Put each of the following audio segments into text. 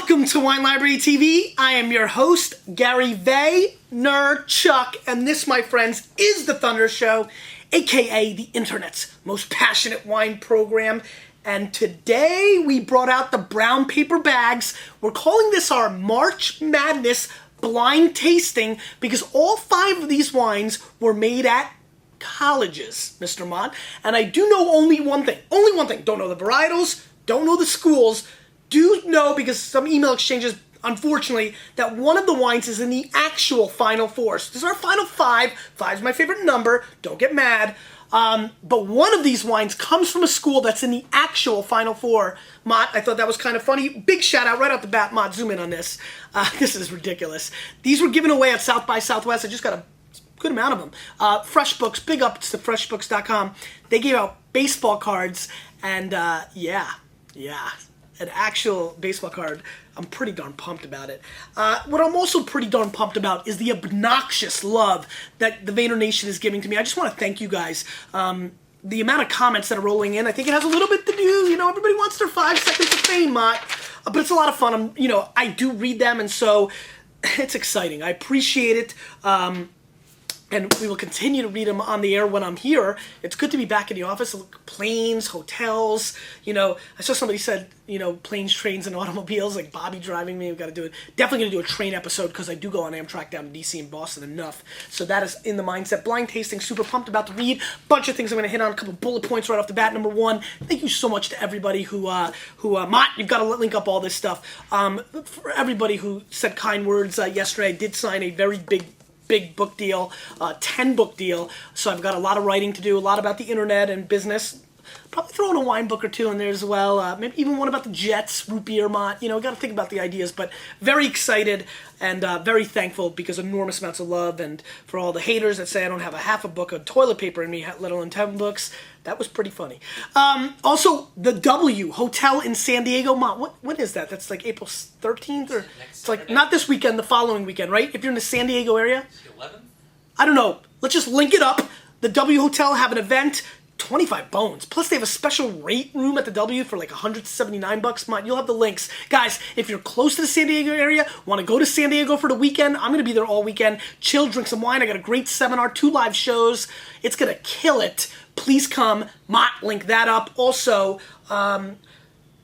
Welcome to Wine Library TV. I am your host, Gary Vaynerchuk, and this, my friends, is The Thunder Show, aka the internet's most passionate wine program. And today we brought out the brown paper bags. We're calling this our March Madness blind tasting because all 5 of these wines were made at colleges, Mr. Mott. And I do know only one thing. Don't know the varietals, don't know the schools. Do know, because some email exchanges, unfortunately, that one of the wines is in the actual Final Four. So this is our Final 5. 5 is my favorite number. Don't get mad. But one of these wines comes from a school that's in the actual Final Four. Mott, I thought that was kind of funny. Big shout out right off the bat. Mott, zoom in on this. This is ridiculous. These were given away at South by Southwest. I just got a good amount of them. FreshBooks, big ups to freshbooks.com. They gave out baseball cards, and yeah. An actual baseball card. I'm pretty darn pumped about it. What I'm also pretty darn pumped about is the obnoxious love that the Vayner Nation is giving to me. I just want to thank you guys. The amount of comments that are rolling in, I think it has a little bit to do, everybody wants their 5 seconds of fame, Mott. But it's a lot of fun. I do read them, and so it's exciting. I appreciate it. And we will continue to read them on the air when I'm here. It's good to be back in the office. Planes, hotels, I saw somebody said, planes, trains, and automobiles, like Bobby driving me. We've got to do it. Definitely going to do a train episode because I do go on Amtrak down to D.C. and Boston enough. So that is in the mindset. Blind tasting, super pumped about to read. Bunch of things I'm going to hit on, a couple bullet points right off the bat. Number 1, thank you so much to everybody who Mott, you've got to link up all this stuff. For everybody who said kind words yesterday, I did sign a very big book deal, 10-book deal, so I've got a lot of writing to do, a lot about the internet and business. Probably throw in a wine book or 2 in there as well, maybe even one about the Jets, root beer, Mott. We got to think about the ideas, but very excited and very thankful because enormous amounts of love, and for all the haters that say I don't have a half a book of toilet paper in me, let alone 10 books, that was pretty funny. Also, the W Hotel in San Diego, Mott, what is that? That's like April 13th? Or it's like not this weekend, the following weekend, right? If you're in the San Diego area? 11th? I don't know. Let's just link it up. The W Hotel have an event. 25 bones. Plus, they have a special rate room at the W for like $179. Mott, you'll have the links. Guys, if you're close to the San Diego area, want to go to San Diego for the weekend, I'm going to be there all weekend. Chill, drink some wine. I got a great seminar, 2 live shows. It's going to kill it. Please come. Mott, link that up. Also,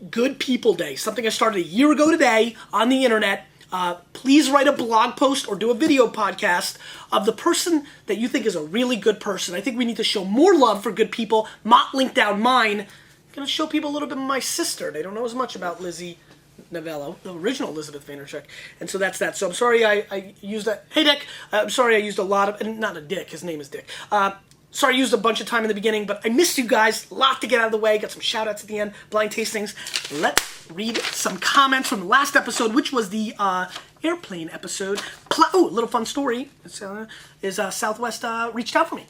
Good People Day, something I started a year ago today on the internet. Please write a blog post or do a video podcast of the person that you think is a really good person. I think we need to show more love for good people. Mott linked down mine. I'm going to show people a little bit of my sister. They don't know as much about Lizzie Novello, the original Elizabeth Vaynerchuk. And so that's that. So I'm sorry I used that. Hey, Dick. I'm sorry I used a lot of... Not a Dick. His name is Dick. Sorry I used a bunch of time in the beginning, but I missed you guys. A lot to get out of the way. Got some shout-outs at the end. Blind tastings. Let's read some comments from the last episode, which was the airplane episode. A little fun story is Southwest reached out for me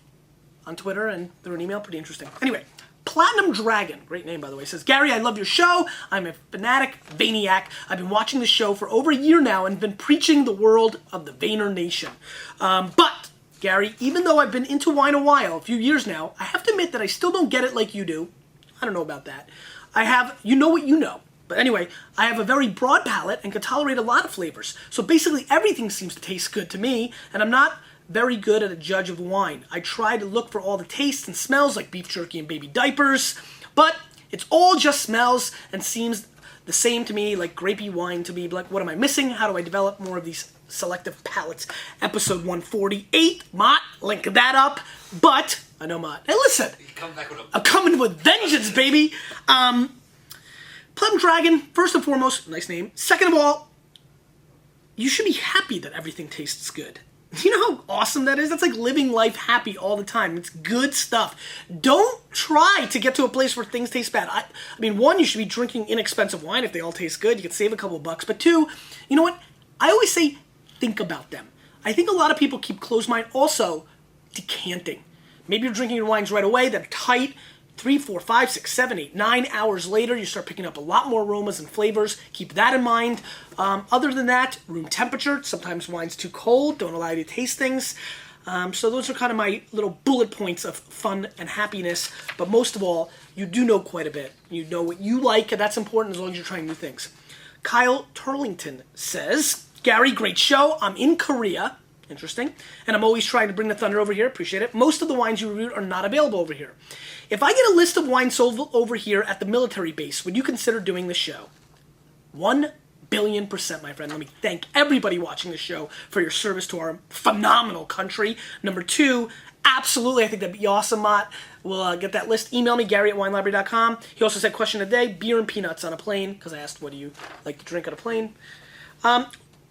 on Twitter and through an email. Pretty interesting. Anyway, Platinum Dragon, great name by the way, says, Gary, I love your show. I'm a fanatic Vayniac. I've been watching the show for over a year now and been preaching the world of the Vayner Nation. But... Gary, even though I've been into wine a while, a few years now, I have to admit that I still don't get it like you do. I don't know about that. You know what you know. But anyway, I have a very broad palate and can tolerate a lot of flavors. So basically everything seems to taste good to me, and I'm not very good at a judge of wine. I try to look for all the tastes and smells like beef jerky and baby diapers, but it's all just smells and seems the same to me, like grapey wine to me. Like, what am I missing? How do I develop more of these selective palates? Episode 148, Mott, link that up. But I know, Mott. Hey, listen, I'm coming with vengeance, baby. Plum Dragon, first and foremost, nice name. Second of all, you should be happy that everything tastes good. You know how awesome that is? That's like living life happy all the time. It's good stuff. Don't try to get to a place where things taste bad. I mean, 1, you should be drinking inexpensive wine if they all taste good. You can save a couple bucks. But 2, you know what? I always say, think about them. I think a lot of people keep closed mind. Also, decanting. Maybe you're drinking your wines right away. They're tight. 3, 4, 5, 6, 7, 8, 9 hours later, you start picking up a lot more aromas and flavors. Keep that in mind. Other than that, room temperature. Sometimes wine's too cold, don't allow you to taste things. So those are kind of my little bullet points of fun and happiness. But most of all, you do know quite a bit. You know what you like, and that's important as long as you're trying new things. Kyle Turlington says, Gary, great show. I'm in Korea. Interesting. And I'm always trying to bring the thunder over here. Appreciate it. Most of the wines you reviewed are not available over here. If I get a list of wines sold over here at the military base, would you consider doing the show? 1,000,000,000%, my friend. Let me thank everybody watching the show for your service to our phenomenal country. Number 2, absolutely. I think that'd be awesome, Mott. We'll get that list. Email me, Gary at WineLibrary.com. He also said, question of the day, beer and peanuts on a plane, because I asked, what do you like to drink on a plane?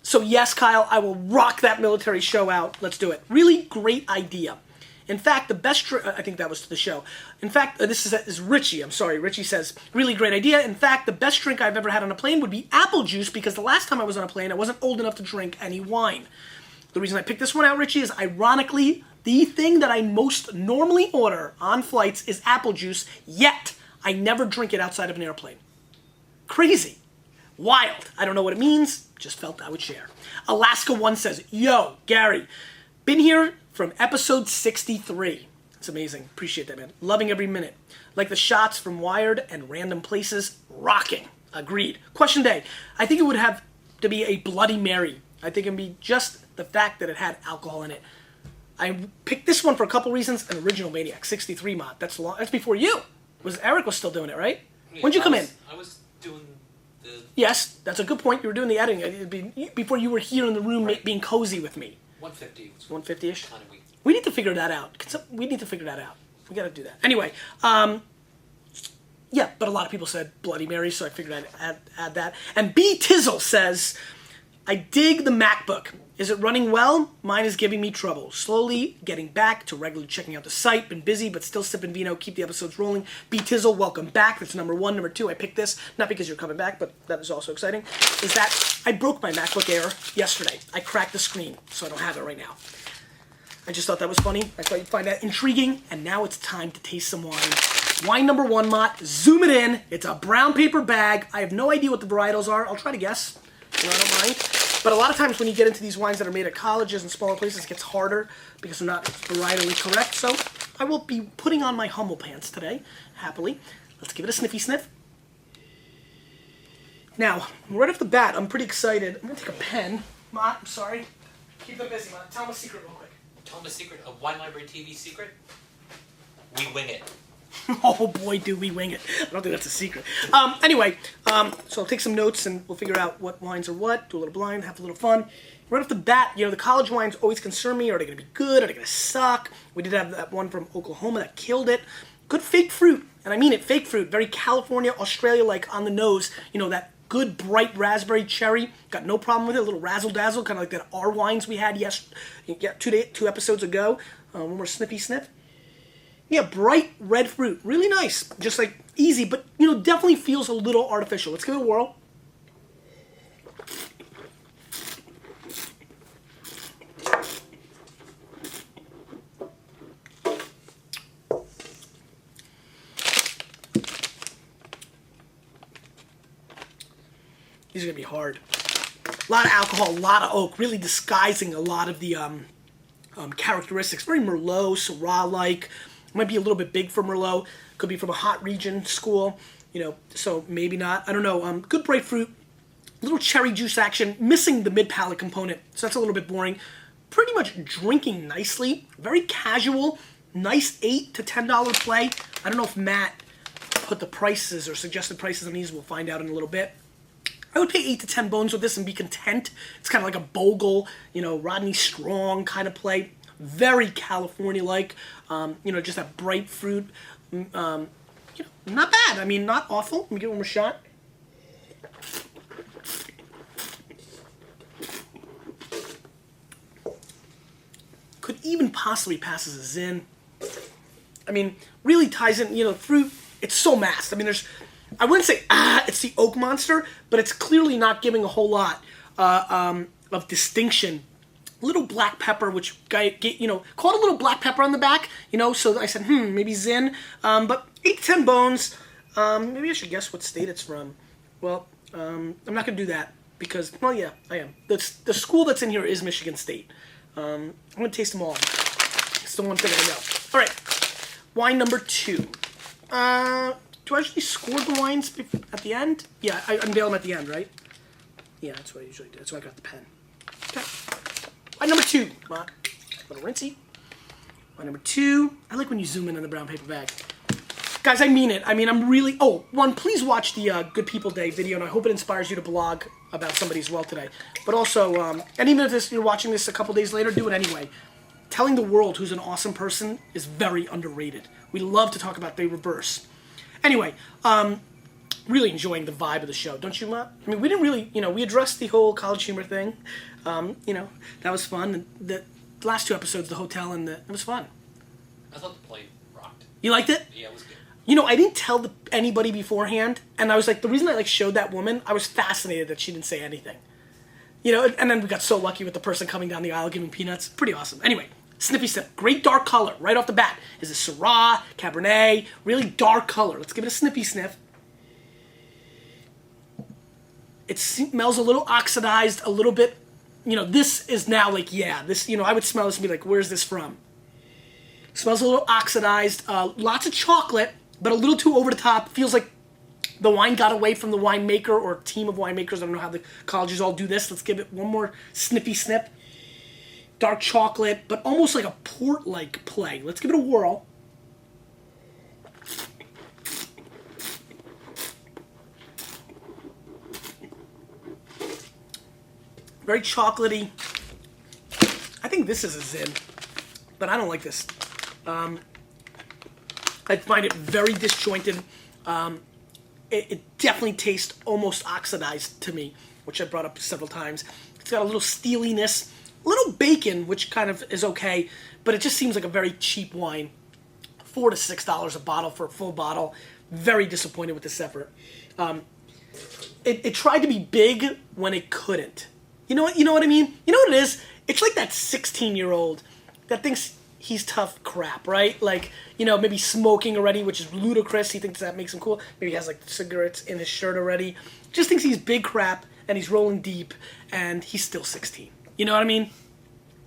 So yes, Kyle, I will rock that military show out. Let's do it. Really great idea. In fact, the best I think that was to the show. In fact, this is Richie. I'm sorry. Richie says, really great idea. In fact, the best drink I've ever had on a plane would be apple juice, because the last time I was on a plane, I wasn't old enough to drink any wine. The reason I picked this one out, Richie, is ironically, the thing that I most normally order on flights is apple juice, yet I never drink it outside of an airplane. Crazy. Wild. I don't know what it means. Just felt I would share. Alaska 1 says, yo, Gary, been here from episode 63. It's amazing. Appreciate that, man. Loving every minute. Like the shots from Wired and Random Places. Rocking. Agreed. Question day. I think it would have to be a Bloody Mary. I think it would be just the fact that it had alcohol in it. I picked this one for a couple reasons. An original Maniac 63 mod. That's before you. Eric was still doing it, right? Yeah, When'd you come in? I was doing the... Yes, that's a good point. You were doing the editing. It'd be before you were here in the room being cozy with me. 150. 150-ish? Kind of weak. We need to figure that out. We need to figure that out. We got to do that. Anyway, yeah, but a lot of people said Bloody Mary, so I figured I'd add that. And B. Tizzle says, I dig the MacBook. Is it running well? Mine is giving me trouble. Slowly getting back to regularly checking out the site. Been busy, but still sipping vino. Keep the episodes rolling. B. Tizzle, welcome back. That's number 1. Number 2, I picked this, not because you're coming back, but that is also exciting, is that I broke my MacBook Air yesterday. I cracked the screen, so I don't have it right now. I just thought that was funny. I thought you'd find that intriguing. And now it's time to taste some wine. Wine number 1, Mott. Zoom it in. It's a brown paper bag. I have no idea what the varietals are. I'll try to guess. I don't mind. But a lot of times when you get into these wines that are made at colleges and smaller places, it gets harder because they're not varietally correct. So I will be putting on my humble pants today, happily. Let's give it a sniffy sniff. Now, right off the bat, I'm pretty excited. I'm going to take a pen. Mott, I'm sorry. Keep them busy, Mott. Tell them a secret real quick. Tell them a secret. A Wine Library TV secret? We wing it. Oh boy, do we wing it. I don't think that's a secret. Anyway, so I'll take some notes and we'll figure out what wines are what, do a little blind, have a little fun. Right off the bat, the college wines always concern me. Are they going to be good? Are they going to suck? We did have that one from Oklahoma that killed it. Good fake fruit, and I mean it, fake fruit. Very California, Australia-like on the nose. That good bright raspberry cherry. Got no problem with it. A little razzle-dazzle, kind of like that our wines we had 2 episodes ago. One more snippy sniff. Yeah, bright red fruit. Really nice. Just like easy, but definitely feels a little artificial. Let's give it a whirl. These are going to be hard. A lot of alcohol, a lot of oak, really disguising a lot of the characteristics. Very Merlot, Syrah-like. Might be a little bit big for Merlot. Could be from a hot region school, so maybe not. I don't know. Good bright fruit, little cherry juice action, missing the mid-palate component, so that's a little bit boring. Pretty much drinking nicely, very casual, nice $8 to $10 play. I don't know if Matt put the prices or suggested prices on these. We'll find out in a little bit. I would pay 8 to 10 bones with this and be content. It's kind of like a Bogle, Rodney Strong kind of play. Very California-like, just that bright fruit. Not bad. I mean, not awful. Let me give one more shot. Could even possibly pass as a Zin. I mean, really ties in, fruit. It's so masked. I mean, I wouldn't say, it's the oak monster, but it's clearly not giving a whole lot of distinction. Little black pepper, which caught a little black pepper on the back, so I said, maybe Zin. But 8 to 10 bones. Maybe I should guess what state it's from. Well, I'm not going to do that because, well, yeah, I am. The school that's in here is Michigan State. I'm going to taste them all. It's the one thing I know. All right, wine number 2. Do I actually score the wines at the end? Yeah, I unveil them at the end, right? Yeah, that's what I usually do. That's why I got the pen. Okay. Wine number 2. Come on. A little rinsey. Wine number 2. I like when you zoom in on the brown paper bag. Guys, I mean it. I mean, I'm really... Oh, one, please watch the Good People Day video, and I hope it inspires you to blog about somebody as well today. But also, and even if you're watching this a couple days later, do it anyway. Telling the world who's an awesome person is very underrated. We love to talk about the reverse. Anyway, really enjoying the vibe of the show, don't you, Matt? I mean, we didn't really, we addressed the whole college humor thing. That was fun. And the last 2 episodes, the hotel, and it was fun. I thought the play rocked. You liked it? Yeah, it was good. I didn't tell anybody beforehand, and I was like, the reason I showed that woman, I was fascinated that she didn't say anything. And then we got so lucky with the person coming down the aisle giving peanuts. Pretty awesome. Anyway, Sniffy Sniff. Great dark color right off the bat. Is it Syrah, Cabernet? Really dark color. Let's give it a Sniffy Sniff. It smells a little oxidized, a little bit. This is now like, this, I would smell this and be like, where's this from? Smells a little oxidized. Lots of chocolate, but a little too over the top. Feels like the wine got away from the winemaker or team of winemakers. I don't know how the colleges all do this. Let's give it one more Sniffy Snip. Dark chocolate, but almost like a port-like play. Let's give it a whirl. Very chocolatey. I think this is a Zin, but I don't like this. I find it very disjointed. It definitely tastes almost oxidized to me, which I brought up several times. It's got a little steeliness, a little bacon, which kind of is okay, but it just seems like a very cheap wine. $4 to $6 a bottle for a full bottle. Very disappointed with this effort. It tried to be big when it couldn't. You know what I mean? You know what it is? It's like that 16-year-old that thinks he's tough crap, right? Like, maybe smoking already, which is ludicrous. He thinks that makes him cool. Maybe he has, like, cigarettes in his shirt already. Just thinks he's big crap, and he's rolling deep, and he's still 16. You know what I mean?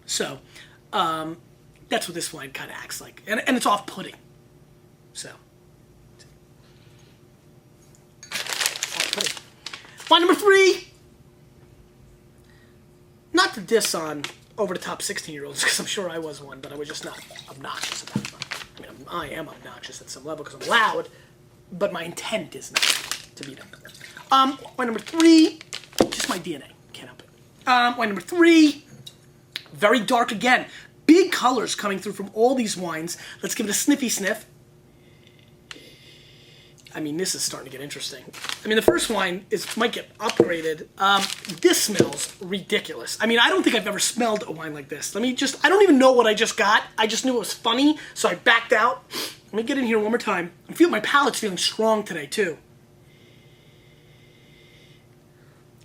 So, that's what this wine kind of acts like. And it's off-putting. So. Off-putting. Wine number 3. Not to diss on over-the-top 16-year-olds, because I'm sure I was one, but I was just not obnoxious about it. I mean, I am obnoxious at some level because I'm loud, but my intent is not to be them. Wine number 3, just my DNA, can't help it. Wine number 3, very dark again. Big colors coming through from all these wines. Let's give it a Sniffy Sniff. I mean, this is starting to get interesting. I mean, the first wine might get upgraded. This smells ridiculous. I mean, I don't think I've ever smelled a wine like this. I don't even know what I just got. I just knew it was funny, so I backed out. Let me get in here one more time. My palate's feeling strong today, too.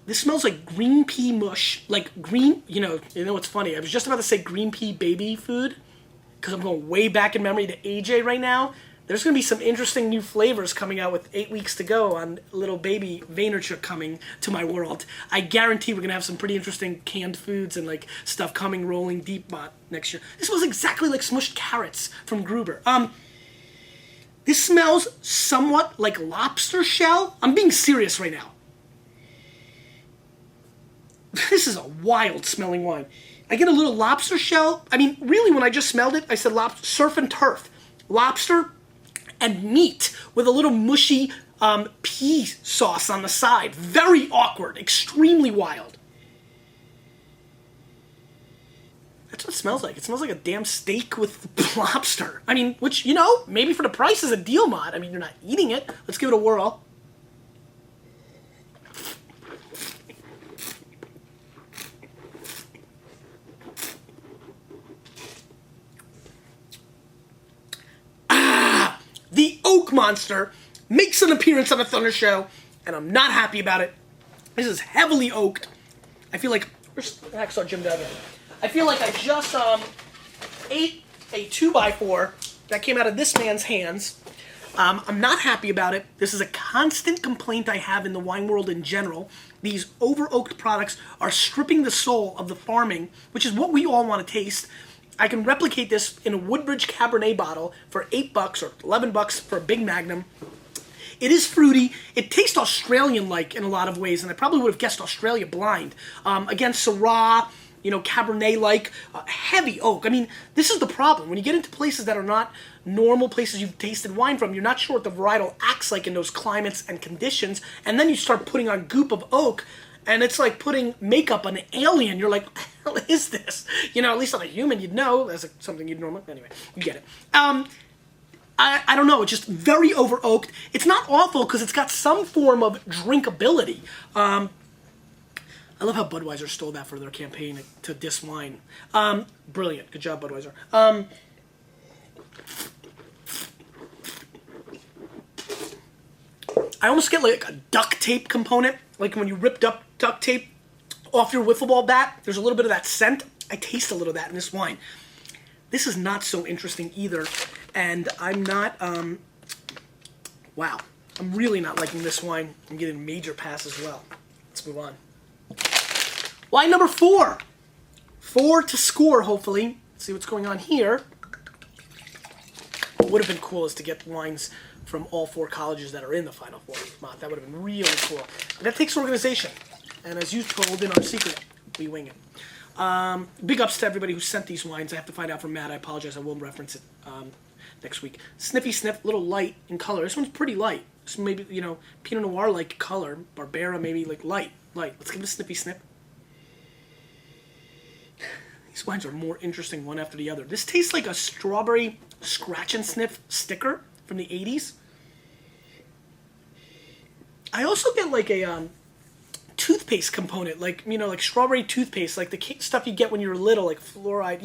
This smells like green pea mush. Like green, you know what's funny? I was just about to say green pea baby food, because I'm going way back in memory to AJ right now. There's going to be some interesting new flavors coming out with 8 weeks to go on little baby Vaynerchuk coming to my world. I guarantee we're going to have some pretty interesting canned foods and like stuff coming rolling deep next year. This smells exactly like smushed carrots from Gruber. This smells somewhat like lobster shell. I'm being serious right now. This is a wild smelling wine. I get a little lobster shell. I mean, really, when I just smelled it, I said surf and turf. Lobster and meat with a little mushy pea sauce on the side. Very awkward, extremely wild. That's what it smells like. It smells like a damn steak with lobster. I mean, which, maybe for the price is a deal mod. I mean, you're not eating it. Let's give it a whirl. The Oak Monster makes an appearance on the Thunder Show, and I'm not happy about it. This is heavily oaked. I feel like... Where's Hacksaw Jim Duggan? I feel like I just ate a 2x4 that came out of this man's hands. I'm not happy about it. This is a constant complaint I have in the wine world in general. These over-oaked products are stripping the soul of the farming, which is what we all want to taste. I can replicate this in a Woodbridge Cabernet bottle for $8 or $11 for a big Magnum. It is fruity. It tastes Australian-like in a lot of ways, and I probably would have guessed Australia blind. Again, Syrah, Cabernet-like, heavy oak. I mean, this is the problem. When you get into places that are not normal places you've tasted wine from, you're not sure what the varietal acts like in those climates and conditions, and then you start putting on goop of oak, and it's like putting makeup on an alien. You're like, what the hell is this? At least on a human, you'd know. That's something you'd normally... Anyway, you get it. I don't know. It's just very over-oaked. It's not awful because it's got some form of drinkability. I love how Budweiser stole that for their campaign to diss wine. Brilliant. Good job, Budweiser. I almost get like a duct tape component. Like when you rip duct tape off your wiffle ball bat, there's a little bit of that scent. I taste a little of that in this wine. This is not so interesting either. And I'm not, wow. I'm really not liking this wine. I'm getting a major pass as well. Let's move on. Wine number 4. 4 to score, hopefully. Let's see what's going on here. What would have been cool is to get wines from all 4 colleges that are in the Final Four. That would have been really cool. But that takes organization. And as you told in our secret, we wing it. Big ups to everybody who sent these wines. I have to find out from Matt. I apologize. I will reference it next week. Sniffy Sniff, a little light in color. This one's pretty light. This maybe, Pinot Noir-like color. Barbera, maybe like light. Let's give it a Sniffy Sniff. These wines are more interesting one after the other. This tastes like a strawberry scratch and sniff sticker from the 80s. I also get like a toothpaste component, like strawberry toothpaste, like the stuff you get when you were little, like fluoride,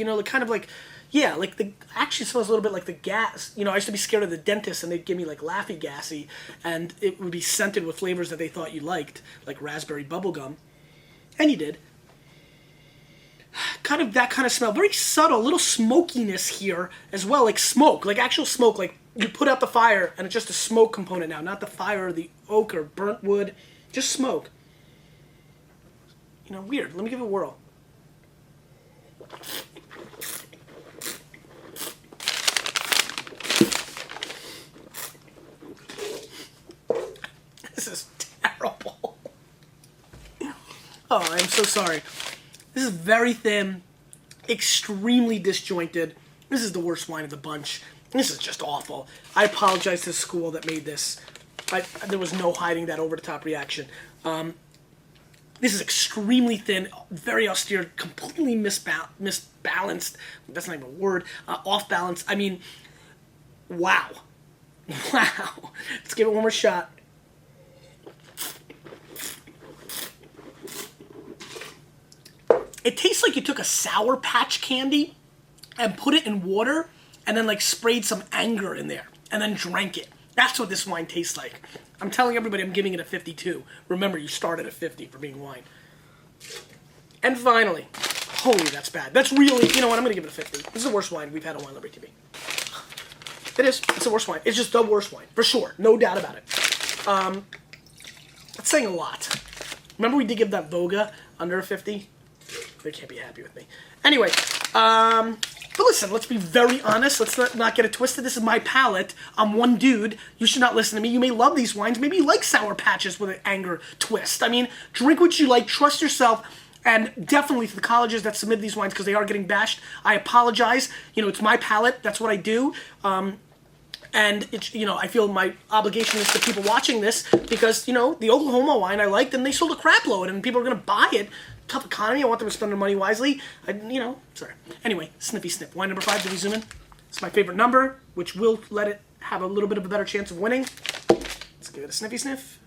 actually smells a little bit like the gas. I used to be scared of the dentist and they'd give me like Laffy Gassy and it would be scented with flavors that they thought you liked, like raspberry bubblegum. And you did. Kind of that kind of smell. Very subtle, little smokiness here as well, like smoke, like actual smoke, like you put out the fire and it's just a smoke component now, not the fire or the oak or burnt wood, just smoke. Weird. Let me give it a whirl. This is terrible. Oh, I'm so sorry. This is very thin, extremely disjointed. This is the worst wine of the bunch. This is just awful. I apologize to the school that made this. There was no hiding that over-the-top reaction. This is extremely thin, very austere, completely misbalanced. That's not even a word. Off balance. I mean, wow. Wow. Let's give it one more shot. It tastes like you took a Sour Patch candy and put it in water and then like sprayed some anger in there and then drank it. That's what this wine tastes like. I'm telling everybody I'm giving it a 52. Remember, you started at 50 for being wine. And finally, holy, that's bad. That's really, you know what, I'm going to give it a 50. This is the worst wine we've had on WineLibrary TV. It is. It's the worst wine. It's just the worst wine, for sure. No doubt about it. That's saying a lot. Remember we did give that Voga under a 50? They can't be happy with me. Anyway, but listen, let's be very honest. Let's not get it twisted. This is my palate. I'm one dude. You should not listen to me. You may love these wines. Maybe you like Sour Patches with an anger twist. I mean, drink what you like. Trust yourself. And definitely to the colleges that submit these wines, because they are getting bashed, I apologize. It's my palate. That's what I do. And it's, I feel my obligation is to people watching this because, the Oklahoma wine I liked and they sold a crap load and people are going to buy it. Tough economy. I want them to spend their money wisely. Sorry. Anyway, Sniffy Sniff. Wine number 5. Did we zoom in? It's my favorite number, which will let it have a little bit of a better chance of winning. Let's give it a Sniffy Sniff.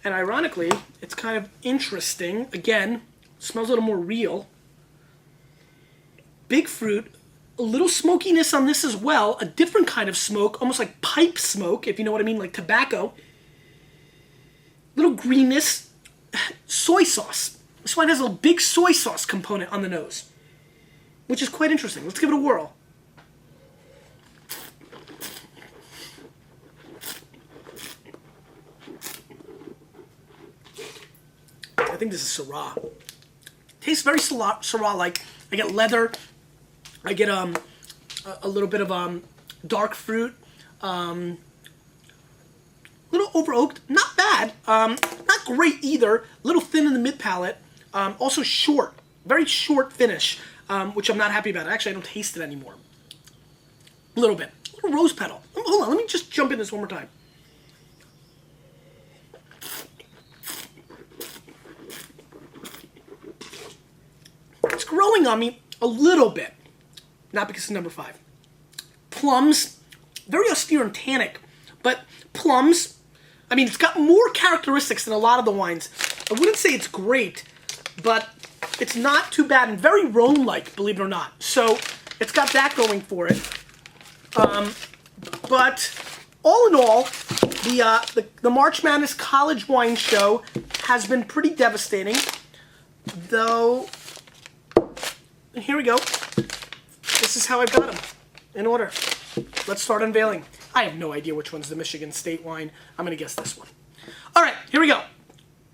And ironically, it's kind of interesting. Again, smells a little more real. Big fruit. A little smokiness on this as well. A different kind of smoke, almost like pipe smoke, if you know what I mean, like tobacco. Little greenness. Soy sauce. This wine has a big soy sauce component on the nose, which is quite interesting. Let's give it a whirl. I think this is Syrah. Tastes very Syrah-like. I get leather. I get a little bit of dark fruit, A little over oaked, not bad. Not great either. A little thin in the mid palate. Also short, very short finish, which I'm not happy about. Actually, I don't taste it anymore. A little bit. A little rose petal. Hold on, let me just jump in this one more time. It's growing on me a little bit. Not because it's number 5. Plums, very austere and tannic, but plums, I mean, it's got more characteristics than a lot of the wines. I wouldn't say it's great, but it's not too bad and very Rhone-like, believe it or not. So it's got that going for it. But all in all, the March Madness College Wine Show has been pretty devastating. Though, here we go. This is how I've got them in order. Let's start unveiling. I have no idea which one's the Michigan State wine. I'm going to guess this one. All right, here we go.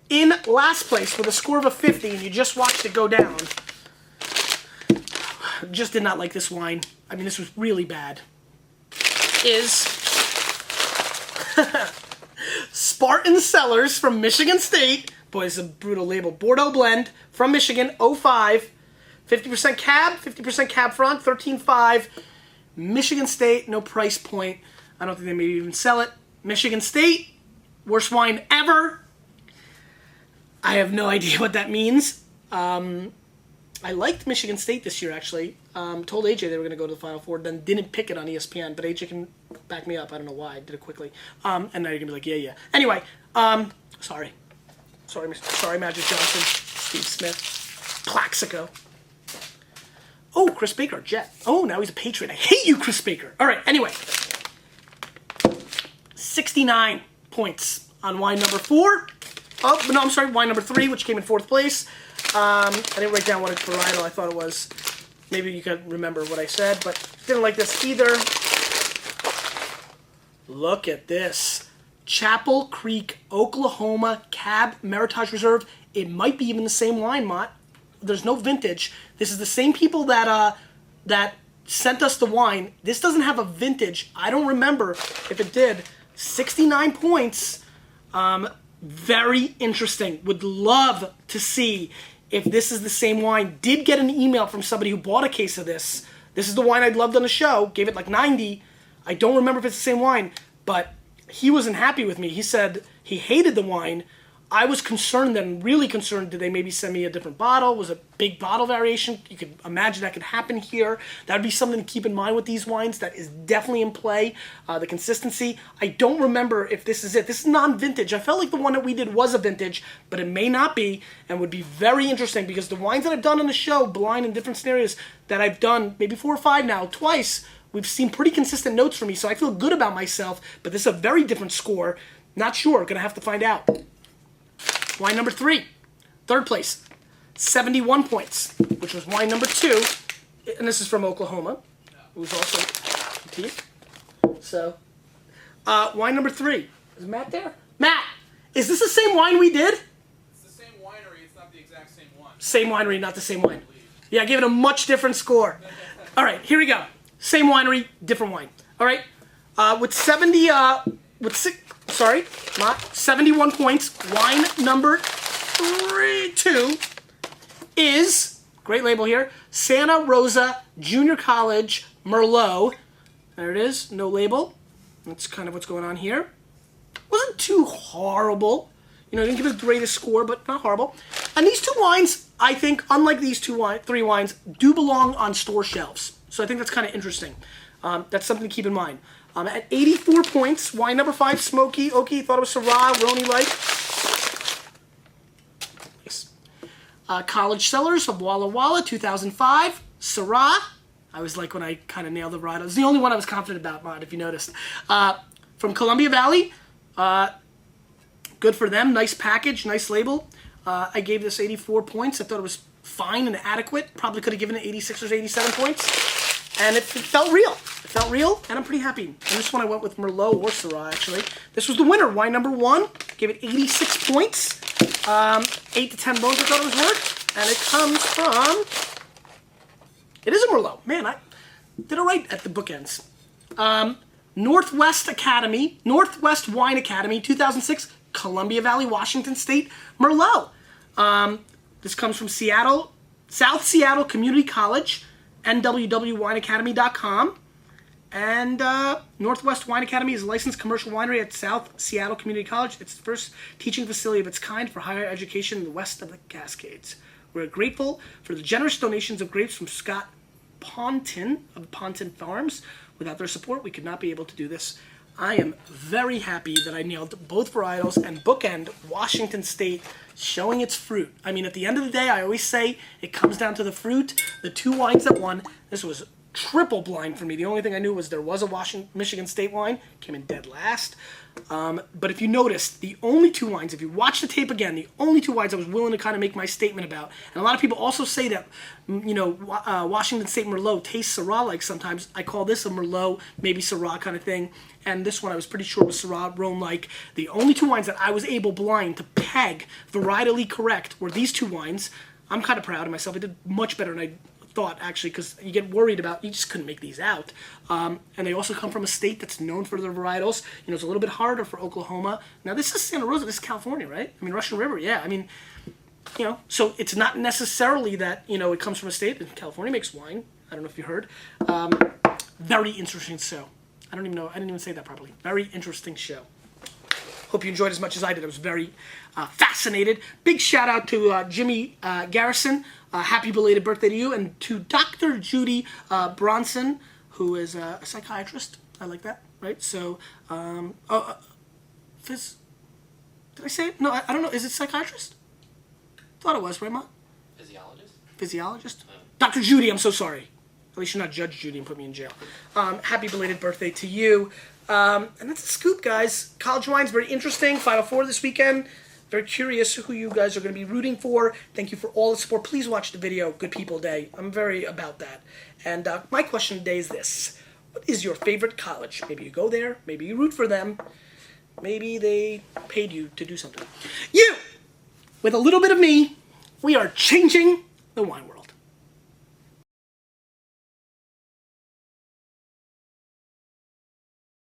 In last place with a score of a 50, and you just watched it go down. Just did not like this wine. I mean, this was really bad. Is Spartan Cellars from Michigan State. Boy, it's a brutal label. Bordeaux blend from Michigan, 05. 50% cab, 50% cab front, 13.5. Michigan State, no price point. I don't think they maybe even sell it. Michigan State, worst wine ever. I have no idea what that means. I liked Michigan State this year, actually. Told AJ they were going to go to the Final Four, then didn't pick it on ESPN, but AJ can back me up. I don't know why. I did it quickly. And now you're going to be like, yeah. Anyway, sorry. Sorry, Magic Johnson, Steve Smith, Plaxico. Oh, Chris Baker, Jet. Oh, now he's a Patriot. I hate you, Chris Baker. All right, anyway. 69 points on wine number 4. Oh, no, I'm sorry, wine number 3, which came in 4th place. I didn't write down what it's varietal. I thought it was. Maybe you can remember what I said, but didn't like this either. Look at this. Chapel Creek, Oklahoma, Cab Meritage Reserve. It might be even the same wine, Mott. There's no vintage. This is the same people that sent us the wine. This doesn't have a vintage. I don't remember if it did. 69 points. Very interesting. Would love to see if this is the same wine. Did get an email from somebody who bought a case of this. This is the wine I'd loved on the show. Gave it like 90. I don't remember if it's the same wine, but he wasn't happy with me. He said he hated the wine. I was concerned then, really concerned, did they maybe send me a different bottle? Was it big bottle variation? You could imagine that could happen here. That would be something to keep in mind with these wines. That is definitely in play. The consistency. I don't remember if this is it. This is non-vintage. I felt like the one that we did was a vintage, but it may not be, and would be very interesting because the wines that I've done on the show, blind in different scenarios, that I've done maybe 4 or 5 now, twice, we've seen pretty consistent notes for me, so I feel good about myself, but this is a very different score. Not sure. Gonna have to find out. Wine number 3, 3rd place, 71 points, which was wine number 2, and this is from Oklahoma, who's also petite. So, wine number 3. Is Matt there? Matt, is this the same wine we did? It's the same winery, it's not the exact same one. Same winery, not the same wine. Yeah, I gave it a much different score. All right, here we go. Same winery, different wine. All right, with 71 points, wine number 2 is, great label here, Santa Rosa Junior College Merlot. There it is, no label. That's kind of what's going on here. Wasn't too horrible. You know, didn't give it the greatest score, but not horrible. And these 2 wines, I think, unlike these 3 wines, do belong on store shelves. So I think that's kind of interesting. That's something to keep in mind. At 84 points, wine number 5, Smoky, Oaky, thought it was Syrah, Roni-like. Nice. College Cellars of Walla, 2005, Syrah. I always like when I kind of nail the varietal. It's the only one I was confident about, Mod, if you noticed. From Columbia Valley, good for them, nice package, nice label. I gave this 84 points. I thought it was fine and adequate. Probably could have given it 86 or 87 points. And it felt real. It felt real, and I'm pretty happy. And this one I went with Merlot or Syrah, actually. This was the winner, wine number 1. Gave it 86 points. 8 to 10 bones I thought it was worth. And it comes from... It is a Merlot. Man, I did it right at the bookends. Northwest Wine Academy, 2006, Columbia Valley, Washington State, Merlot. This comes from South Seattle Community College, nwwwineacademy.com. And Northwest Wine Academy is a licensed commercial winery at South Seattle Community College. It's the first teaching facility of its kind for higher education in the west of the Cascades. We're grateful for the generous donations of grapes from Scott Pontin of Pontin Farms. Without their support, we could not be able to do this. I am very happy that I nailed both varietals and bookend Washington State showing its fruit. I mean, at the end of the day, I always say it comes down to the fruit. The two wines that won, this was triple blind for me. The only thing I knew was there was a Michigan State wine, came in dead last. But if you noticed, the only two wines, if you watch the tape again, the only two wines I was willing to kind of make my statement about, and a lot of people also say that, Washington State Merlot tastes Syrah-like sometimes. I call this a Merlot, maybe Syrah kind of thing. And this one I was pretty sure was Syrah, Rhone-like. The only two wines that I was able blind to peg varietally correct were these two wines. I'm kind of proud of myself. I did much better than I thought, actually, because you get worried about, you just couldn't make these out. And they also come from a state that's known for their varietals. It's a little bit harder for Oklahoma. Now, this is Santa Rosa. This is California, right? I mean, Russian River, yeah. I mean, so it's not necessarily that, it comes from a state. California makes wine. I don't know if you heard. Very interesting show. I didn't even say that properly. Very interesting show. Hope you enjoyed as much as I did. I was very fascinated. Big shout out to Jimmy Garrison. Happy belated birthday to you. And to Dr. Judy Bronson, who is a psychiatrist. I like that, right? So, did I say it? No, I don't know. Is it psychiatrist? Thought it was, right, Ma? Physiologist? Dr. Judy, I'm so sorry. At least you're not Judge Judy and put me in jail. Happy belated birthday to you. And that's the scoop, guys. College wine's very interesting. Final Four this weekend. Very curious who you guys are going to be rooting for. Thank you for all the support. Please watch the video, Good People Day. I'm very about that. And my question today is this. What is your favorite college? Maybe you go there. Maybe you root for them. Maybe they paid you to do something. You, with a little bit of me, we are changing the wine world.